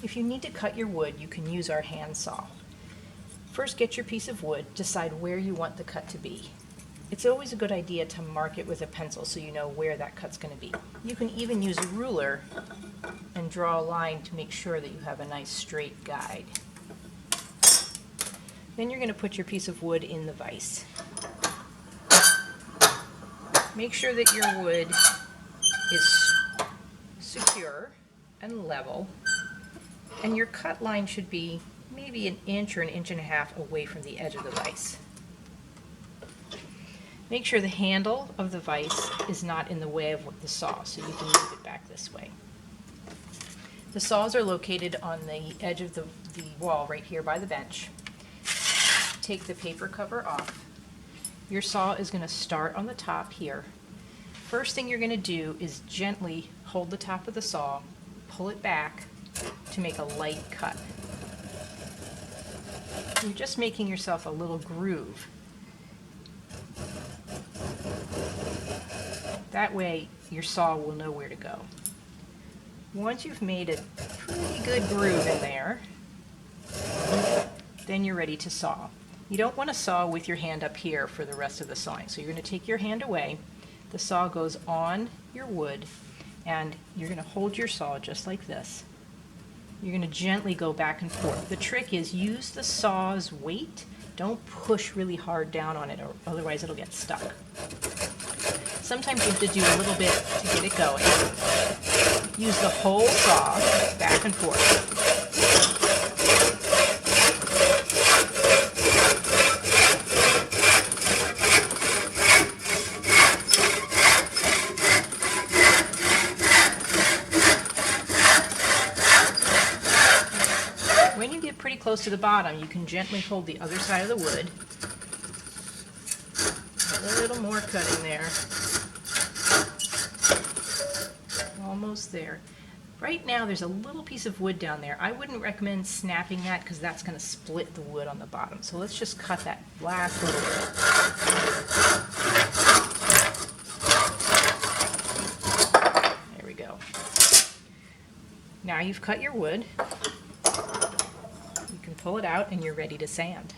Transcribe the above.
If you need to cut your wood, you can use our hand saw. First, get your piece of wood, decide where you want the cut to be. It's always a good idea to mark it with a pencil so you know where that cut's going to be. You can even use a ruler and draw a line to make sure that you have a nice straight guide. Then you're going to put your piece of wood in the vise. Make sure that your wood is secure and level, and your cut line should be maybe an inch or an inch and a half away from the edge of the vise. Make sure the handle of the vise is not in the way of the saw, so you can move it back this way. The saws are located on the edge of the wall right here by the bench. Take the paper cover off. Your saw is going to start on the top here. First thing you're going to do is gently hold the top of the saw, pull it back to make a light cut. You're just making yourself a little groove. That way your saw will know where to go. Once you've made a pretty good groove in there, then you're ready to saw. You don't want to saw with your hand up here for the rest of the sawing. So you're going to take your hand away, the saw goes on your wood, and you're going to hold your saw just like this. You're going to gently go back and forth. The trick is use the saw's weight. Don't push really hard down on it, or otherwise it'll get stuck. Sometimes you have to do a little bit to get it going. Use the whole saw back and forth. When you get pretty close to the bottom, you can gently hold the other side of the wood. A little more cutting there. Almost there. Right now there's a little piece of wood down there. I wouldn't recommend snapping that because that's going to split the wood on the bottom. So let's just cut that last little bit. There we go. Now you've cut your wood. You can pull it out and you're ready to sand.